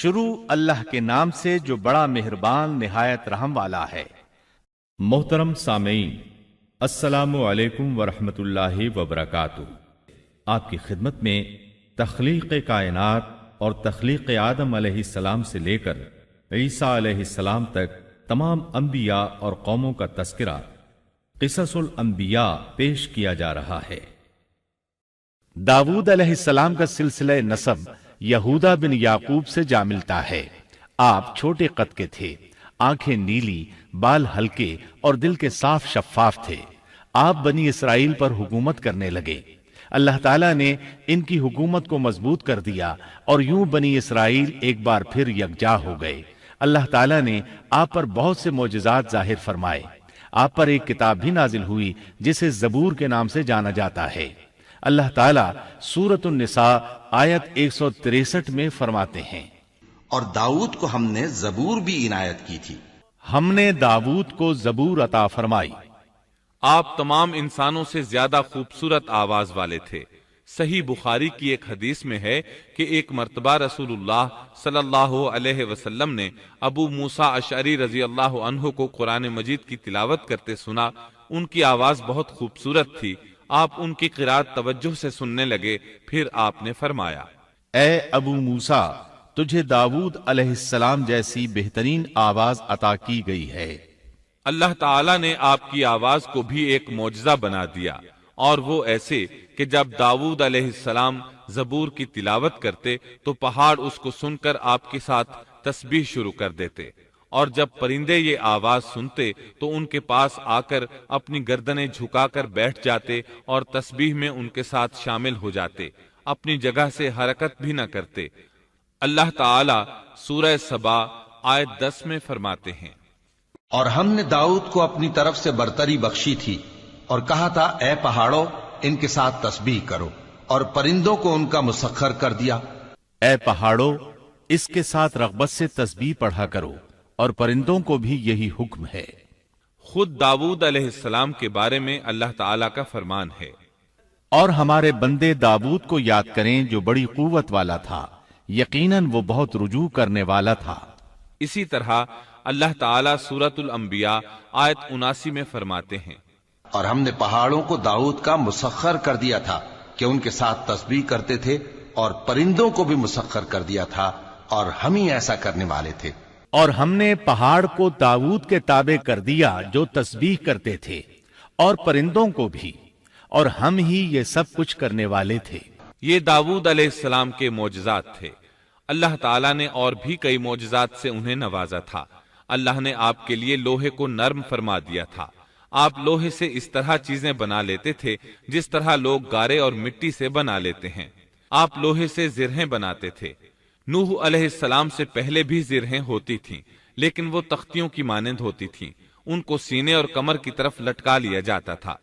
شروع اللہ کے نام سے جو بڑا مہربان نہایت رحم والا ہے۔ محترم سامعین، السلام علیکم ورحمۃ اللہ وبرکاتہ۔ آپ کی خدمت میں تخلیق کائنات اور تخلیق آدم علیہ السلام سے لے کر عیسیٰ علیہ السلام تک تمام انبیاء اور قوموں کا تذکرہ قصص الانبیاء پیش کیا جا رہا ہے۔ داود علیہ السلام کا سلسلہ نسب یہودا بن یعقوب سے جا ملتا ہے۔ آپ چھوٹے قد کے تھے، آنکھیں نیلی، بال ہلکے اور دل کے صاف شفاف تھے۔ آپ بنی اسرائیل پر حکومت کرنے لگے۔ اللہ تعالیٰ نے ان کی حکومت کو مضبوط کر دیا اور یوں بنی اسرائیل ایک بار پھر یکجا ہو گئے۔ اللہ تعالیٰ نے آپ پر بہت سے معجزات ظاہر فرمائے۔ آپ پر ایک کتاب بھی نازل ہوئی جسے زبور کے نام سے جانا جاتا ہے۔ اللہ تعالیٰ سورۃ النساء آیت 163 میں فرماتے ہیں، اور داؤد کو ہم نے زبور بھی عنایت کی تھی۔ ہم نے داود کو زبور عطا فرمائی۔ آپ تمام انسانوں سے زیادہ خوبصورت آواز والے تھے۔ صحیح بخاری کی ایک حدیث میں ہے کہ ایک مرتبہ رسول اللہ صلی اللہ علیہ وسلم نے ابو موسیٰ اشعری رضی اللہ عنہ کو قرآن مجید کی تلاوت کرتے سنا۔ ان کی آواز بہت خوبصورت تھی۔ آپ ان کی قرات توجہ سے سننے لگے، پھر آپ نے فرمایا، اے ابو موسیٰ، تجھے داود علیہ السلام جیسی بہترین آواز عطا کی گئی ہے۔ اللہ تعالیٰ نے آپ کی آواز کو بھی ایک معجزہ بنا دیا، اور وہ ایسے کہ جب داود علیہ السلام زبور کی تلاوت کرتے تو پہاڑ اس کو سن کر آپ کے ساتھ تسبیح شروع کر دیتے، اور جب پرندے یہ آواز سنتے تو ان کے پاس آ کر اپنی گردنیں جھکا کر بیٹھ جاتے اور تسبیح میں ان کے ساتھ شامل ہو جاتے، اپنی جگہ سے حرکت بھی نہ کرتے۔ اللہ تعالیٰ سورہ سبا آیت 10 میں فرماتے ہیں، اور ہم نے داؤد کو اپنی طرف سے برتری بخشی تھی اور کہا تھا، اے پہاڑوں ان کے ساتھ تسبیح کرو، اور پرندوں کو ان کا مسخر کر دیا۔ اے پہاڑوں، اس کے ساتھ رغبت سے تسبیح پڑھا کرو، اور پرندوں کو بھی یہی حکم ہے۔ خود داود علیہ السلام کے بارے میں اللہ تعالیٰ کا فرمان ہے، اور ہمارے بندے داود کو یاد کریں جو بڑی قوت والا تھا، یقیناً وہ بہت رجوع کرنے والا تھا۔ اسی طرح اللہ تعالیٰ سورۃ الانبیاء آیت 79 میں فرماتے ہیں، اور ہم نے پہاڑوں کو داؤد کا مسخر کر دیا تھا کہ ان کے ساتھ تسبیح کرتے تھے، اور پرندوں کو بھی مسخر کر دیا تھا، اور ہم ہی ایسا کرنے والے تھے۔ اور ہم نے پہاڑ کو داود کے تابع کر دیا جو تسبیح کرتے تھے، اور پرندوں کو بھی، اور ہم ہی یہ سب کچھ کرنے والے تھے۔ یہ داود علیہ السلام کے معجزات تھے۔ اللہ تعالیٰ نے اور بھی کئی معجزات سے انہیں نوازا تھا۔ اللہ نے آپ کے لیے لوہے کو نرم فرما دیا تھا۔ آپ لوہے سے اس طرح چیزیں بنا لیتے تھے جس طرح لوگ گارے اور مٹی سے بنا لیتے ہیں۔ آپ لوہے سے زرہیں بناتے تھے۔ نوح علیہ السلام سے پہلے بھی زرہیں ہوتی تھیں، لیکن وہ تختیوں کی مانند ہوتی تھیں۔ ان کو سینے اور کمر کی طرف لٹکا لیا جاتا تھا،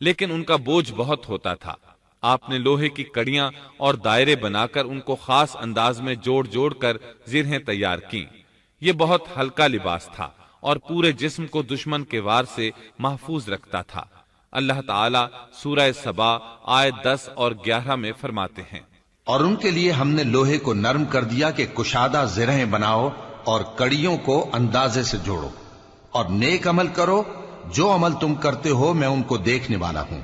لیکن ان کا بوجھ بہت ہوتا تھا۔ آپ نے لوہے کی کڑیاں اور دائرے بنا کر ان کو خاص انداز میں جوڑ جوڑ کر زرہیں تیار کیں۔ یہ بہت ہلکا لباس تھا اور پورے جسم کو دشمن کے وار سے محفوظ رکھتا تھا۔ اللہ تعالیٰ سورہ سبا آیت 10 اور 11 میں فرماتے ہیں، اور ان کے لیے ہم نے لوہے کو نرم کر دیا کہ کشادہ زرہیں بناؤ اور کڑیوں کو اندازے سے جوڑو، اور نیک عمل کرو، جو عمل تم کرتے ہو میں ان کو دیکھنے والا ہوں۔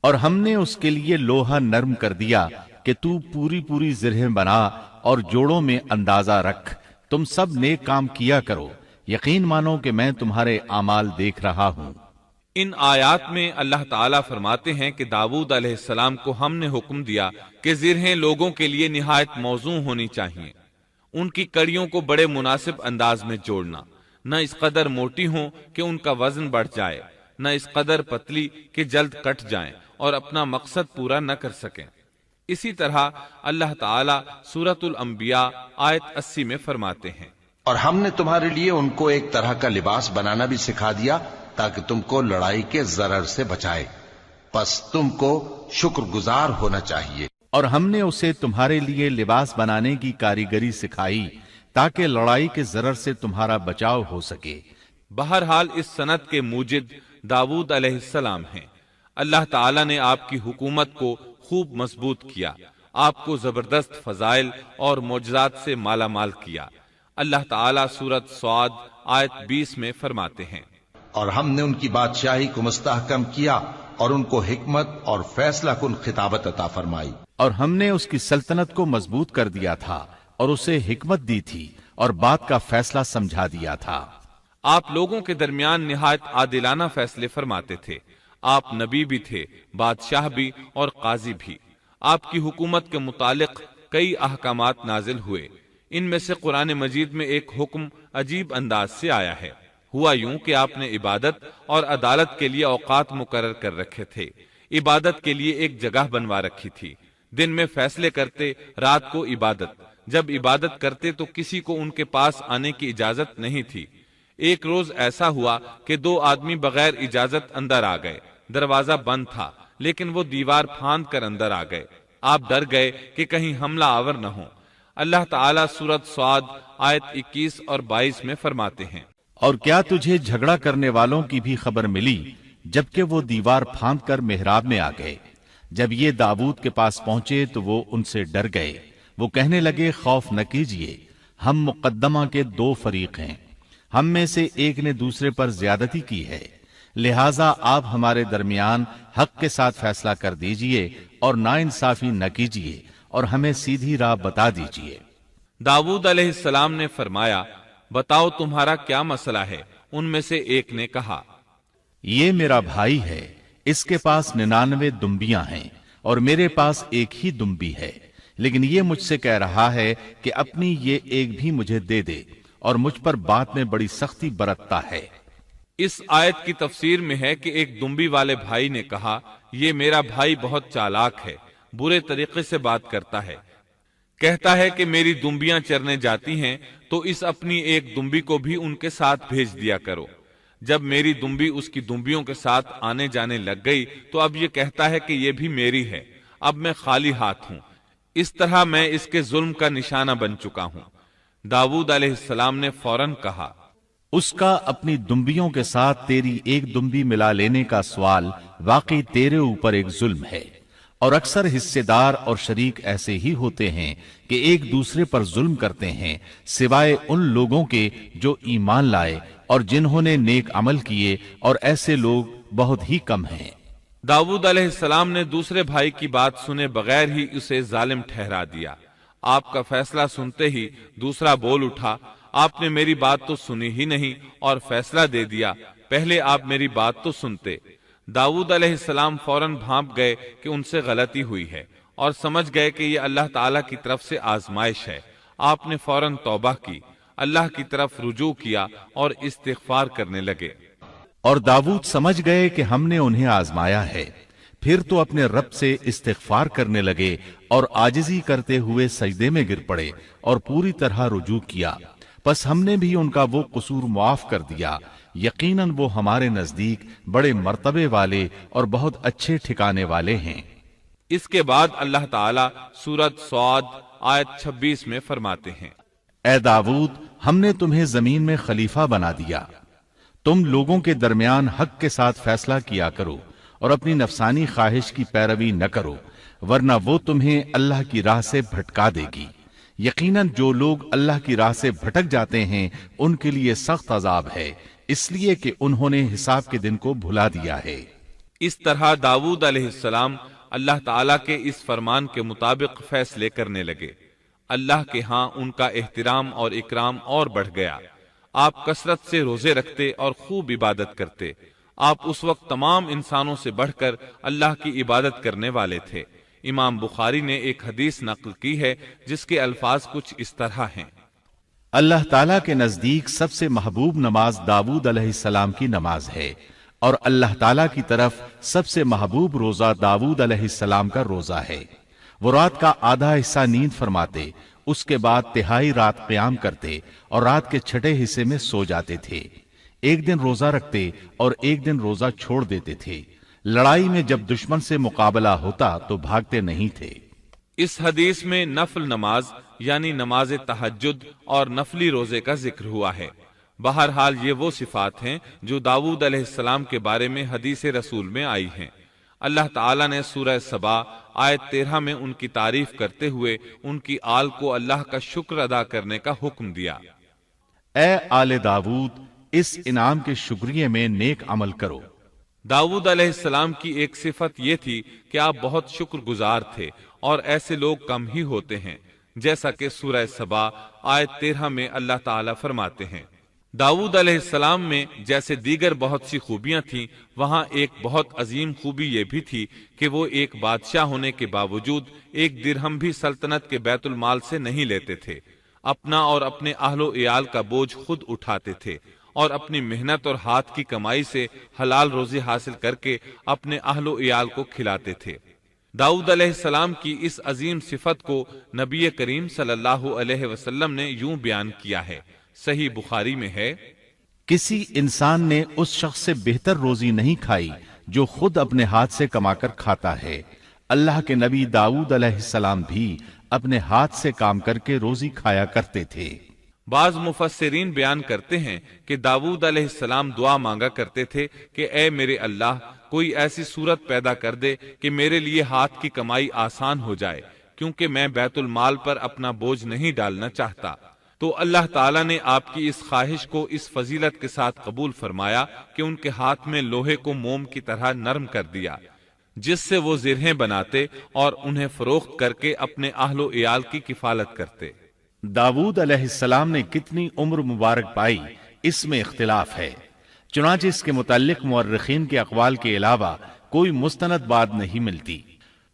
اور ہم نے اس کے لیے لوہا نرم کر دیا کہ تو پوری پوری زرہیں بنا اور جوڑوں میں اندازہ رکھ، تم سب نیک کام کیا کرو، یقین مانو کہ میں تمہارے اعمال دیکھ رہا ہوں۔ ان آیات میں اللہ تعالیٰ فرماتے ہیں کہ داود علیہ السلام کو ہم نے حکم دیا کہ زرہیں لوگوں کے لیے نہایت موزوں ہونی چاہیے، ان کی کڑیوں کو بڑے مناسب انداز میں جوڑنا، نہ اس قدر موٹی ہوں کہ ان کا وزن بڑھ جائے، نہ اس قدر پتلی کہ جلد کٹ جائیں اور اپنا مقصد پورا نہ کر سکیں۔ اسی طرح اللہ تعالیٰ سورۃ الانبیاء آیت 80 میں فرماتے ہیں، اور ہم نے تمہارے لیے ان کو ایک طرح کا لباس بنانا بھی سکھا دیا تاکہ تم کو لڑائی کے ضرر سے بچائے، پس تم کو شکر گزار ہونا چاہیے۔ اور ہم نے اسے تمہارے لیے لباس بنانے کی کاریگری سکھائی تاکہ لڑائی کے ضرر سے تمہارا بچاؤ ہو سکے۔ بہرحال اس صنعت کے موجد داود علیہ السلام ہیں۔ اللہ تعالیٰ نے آپ کی حکومت کو خوب مضبوط کیا آپ کو زبردست فضائل اور معجزات سے مالا مال کیا۔ اللہ تعالیٰ سورۃ صاد آیت 20 میں فرماتے ہیں، اور ہم نے ان کی بادشاہی کو مستحکم کیا اور ان کو حکمت اور فیصلہ کن خطابت عطا فرمائی۔ اور ہم نے اس کی سلطنت کو مضبوط کر دیا تھا اور اسے حکمت دی تھی اور بات کا فیصلہ سمجھا دیا تھا۔ آپ لوگوں کے درمیان نہایت عادلانہ فیصلے فرماتے تھے۔ آپ نبی بھی تھے، بادشاہ بھی اور قاضی بھی۔ آپ کی حکومت کے متعلق کئی احکامات نازل ہوئے۔ ان میں سے قرآن مجید میں ایک حکم عجیب انداز سے آیا ہے۔ ہوا یوں کہ آپ نے عبادت اور عدالت کے لیے اوقات مقرر کر رکھے تھے۔ عبادت کے لیے ایک جگہ بنوا رکھی تھی۔ دن میں فیصلے کرتے، رات کو عبادت۔ جب عبادت کرتے تو کسی کو ان کے پاس آنے کی اجازت نہیں تھی۔ ایک روز ایسا ہوا کہ 2 آدمی بغیر اجازت اندر آ گئے۔ دروازہ بند تھا لیکن وہ دیوار پھاند کر اندر آ گئے۔ آپ ڈر گئے کہ کہیں حملہ آور نہ ہو۔ اللہ تعالیٰ سورۃ صاد آیت 21 اور 22 میں فرماتے ہیں، اور کیا تجھے جھگڑا کرنے والوں کی بھی خبر ملی جبکہ وہ دیوار پھاند کر محراب میں آ گئے؟ جب یہ داؤد کے پاس پہنچے تو وہ ان سے ڈر گئے۔ وہ کہنے لگے، خوف نہ کیجیے، ہم مقدمہ کے 2 فریق ہیں، ہم میں سے ایک نے دوسرے پر زیادتی کی ہے، لہٰذا آپ ہمارے درمیان حق کے ساتھ فیصلہ کر دیجئے اور ناانصافی نہ کیجیے اور ہمیں سیدھی راہ بتا دیجیے۔ داؤد علیہ السلام نے فرمایا، بتاؤ تمہارا کیا مسئلہ ہے؟ ان میں سے ایک نے کہا، یہ میرا بھائی ہے، اس کے پاس 99 دمبیاں ہیں اور میرے پاس ایک ہی دمبی ہے، لیکن یہ مجھ سے کہہ رہا ہے کہ اپنی یہ ایک بھی مجھے دے دے اور مجھ پر بات میں بڑی سختی برتتا ہے۔ اس آیت کی تفسیر میں ہے کہ ایک دمبی والے بھائی نے کہا، یہ میرا بھائی بہت چالاک ہے، برے طریقے سے بات کرتا ہے، کہتا ہے کہ میری دمبیاں چرنے جاتی ہیں تو اس اپنی ایک دمبی کو بھی ان کے ساتھ بھیج دیا کرو۔ جب میری دمبی اس کی دمبیوں کے ساتھ آنے جانے لگ گئی تو اب یہ کہتا ہے کہ یہ بھی میری ہے، اب میں خالی ہاتھ ہوں۔ اس طرح میں اس کے ظلم کا نشانہ بن چکا ہوں۔ داؤد علیہ السلام نے فوراً کہا، اس کا اپنی دمبیوں کے ساتھ تیری ایک دمبی ملا لینے کا سوال واقعی تیرے اوپر ایک ظلم ہے، اور اکثر حصے دار اور شریک ایسے ہی ہوتے ہیں کہ ایک دوسرے پر ظلم کرتے ہیں، سوائے ان لوگوں کے جو ایمان لائے اور جنہوں نے نیک عمل کیے، اور ایسے لوگ بہت ہی کم ہیں۔ داؤد علیہ السلام نے دوسرے بھائی کی بات سنے بغیر ہی اسے ظالم ٹھہرا دیا۔ آپ کا فیصلہ سنتے ہی دوسرا بول اٹھا، آپ نے میری بات تو سنی ہی نہیں اور فیصلہ دے دیا، پہلے آپ میری بات تو سنتے۔ داؤد علیہ السلام فوراً بھانپ گئے کہ ان سے غلطی ہوئی ہے اور سمجھ گئے کہ یہ اللہ تعالیٰ کی طرف سے آزمائش ہے۔ آپ نے فوراً توبہ کی، اللہ کی طرف رجوع کیا اور استغفار کرنے لگے۔ اور داؤد سمجھ گئے کہ ہم نے انہیں آزمایا ہے، پھر تو اپنے رب سے استغفار کرنے لگے اور عاجزی کرتے ہوئے سجدے میں گر پڑے اور پوری طرح رجوع کیا۔ پس ہم نے بھی ان کا وہ قصور معاف کر دیا، یقیناً وہ ہمارے نزدیک بڑے مرتبے والے اور بہت اچھے ٹھکانے والے ہیں۔ اس کے بعد اللہ تعالیٰ سورۃ صاد آیت 26 میں فرماتے ہیں، اے داؤد، ہم نے تمہیں زمین میں خلیفہ بنا دیا، تم لوگوں کے درمیان حق کے ساتھ فیصلہ کیا کرو اور اپنی نفسانی خواہش کی پیروی نہ کرو، ورنہ وہ تمہیں اللہ کی راہ سے بھٹکا دے گی۔ یقیناً جو لوگ اللہ کی راہ سے بھٹک جاتے ہیں ان کے لیے سخت عذاب ہے، اس لیے کہ انہوں نے حساب کے دن کو بھلا دیا ہے۔ اس طرح داؤد علیہ السلام اللہ تعالیٰ کے اس فرمان کے مطابق فیصلے کرنے لگے۔ اللہ کے ہاں ان کا احترام اور اکرام اور بڑھ گیا۔ آپ کثرت سے روزے رکھتے اور خوب عبادت کرتے۔ آپ اس وقت تمام انسانوں سے بڑھ کر اللہ کی عبادت کرنے والے تھے۔ امام بخاری نے ایک حدیث نقل کی ہے جس کے الفاظ کچھ اس طرح ہیں، اللہ تعالیٰ کے نزدیک سب سے محبوب نماز داؤد علیہ السلام کی نماز ہے، اور اللہ تعالیٰ کی طرف سب سے محبوب روزہ داؤد علیہ السلام کا روزہ ہے۔ وہ رات کا آدھا حصہ نیند فرماتے، اس کے بعد تہائی رات قیام کرتے اور رات کے چھٹے حصے میں سو جاتے تھے۔ ایک دن روزہ رکھتے اور ایک دن روزہ چھوڑ دیتے تھے۔ لڑائی میں جب دشمن سے مقابلہ ہوتا تو بھاگتے نہیں تھے۔ اس حدیث میں نفل نماز یعنی نماز تہجد اور نفلی روزے کا ذکر ہوا ہے۔ بہرحال یہ وہ صفات ہیں جو داؤد علیہ السلام کے بارے میں حدیث رسول میں آئی ہیں۔ اللہ تعالیٰ نے سورہ سبا آیت 13 میں ان کی تعریف کرتے ہوئے ان کی آل کو اللہ کا شکر ادا کرنے کا حکم دیا۔ اے آل داود، اس انعام کے شکریہ میں نیک عمل کرو۔ داؤد علیہ السلام کی ایک صفت یہ تھی کہ آپ بہت شکر گزار تھے، اور ایسے لوگ کم ہی ہوتے ہیں، جیسا کہ سورہ سبا آیت 13 میں اللہ تعالیٰ فرماتے ہیں۔ داؤد علیہ السلام میں جیسے دیگر بہت سی خوبیاں تھیں، وہاں ایک بہت عظیم خوبی یہ بھی تھی کہ وہ ایک بادشاہ ہونے کے باوجود ایک درہم بھی سلطنت کے بیت المال سے نہیں لیتے تھے، اپنا اور اپنے اہل و عیال کا بوجھ خود اٹھاتے تھے، اور اپنی محنت اور ہاتھ کی کمائی سے حلال روزی حاصل کر کے اپنے اہل و عیال کو کھلاتے تھے۔ داؤد علیہ السلام کی اس عظیم صفت کو نبی کریم صلی اللہ علیہ وسلم نے یوں بیان کیا ہے، صحیح بخاری میں ہے، کسی انسان نے اس شخص سے بہتر روزی نہیں کھائی جو خود اپنے ہاتھ سے کما کر کھاتا ہے۔ اللہ کے نبی داؤد علیہ السلام بھی اپنے ہاتھ سے کام کر کے روزی کھایا کرتے تھے۔ بعض مفسرین بیان کرتے ہیں کہ داؤد علیہ السلام دعا مانگا کرتے تھے کہ اے میرے اللہ، کوئی ایسی صورت پیدا کر دے کہ میرے لیے ہاتھ کی کمائی آسان ہو جائے، کیونکہ میں بیت المال پر اپنا بوجھ نہیں ڈالنا چاہتا۔ تو اللہ تعالیٰ نے آپ کی اس خواہش کو اس فضیلت کے ساتھ قبول فرمایا کہ ان کے ہاتھ میں لوہے کو موم کی طرح نرم کر دیا، جس سے وہ زرہیں بناتے اور انہیں فروخت کر کے اپنے اہل و عیال کی کفالت کرتے۔ داود علیہ السلام نے کتنی عمر مبارک پائی، اس میں اختلاف ہے، چنانچہ اس کے متعلق مورخین کے اقوال کے علاوہ کوئی مستند بات نہیں ملتی۔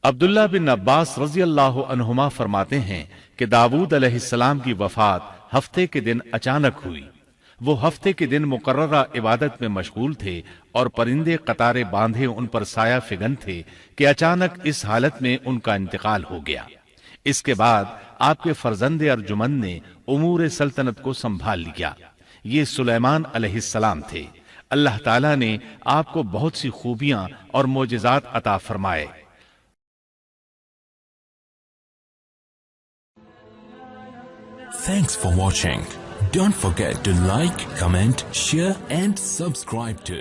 عبداللہ بن عباس رضی اللہ عنہما فرماتے ہیں کہ داود علیہ السلام کی وفات ہفتے کے دن اچانک ہوئی۔ وہ ہفتے کے دن مقررہ عبادت میں مشغول تھے اور پرندے قطارے باندھے ان پر سایہ فگن تھے کہ اچانک اس حالت میں ان کا انتقال ہو گیا۔ اس کے بعد آپ کے فرزند ارجمند نے امور سلطنت کو سنبھال لیا۔ یہ سلیمان علیہ السلام تھے۔ اللہ تعالیٰ نے آپ کو بہت سی خوبیاں اور معجزات عطا فرمائے۔ Thanks for watching. Don't forget to like, comment, share and subscribe to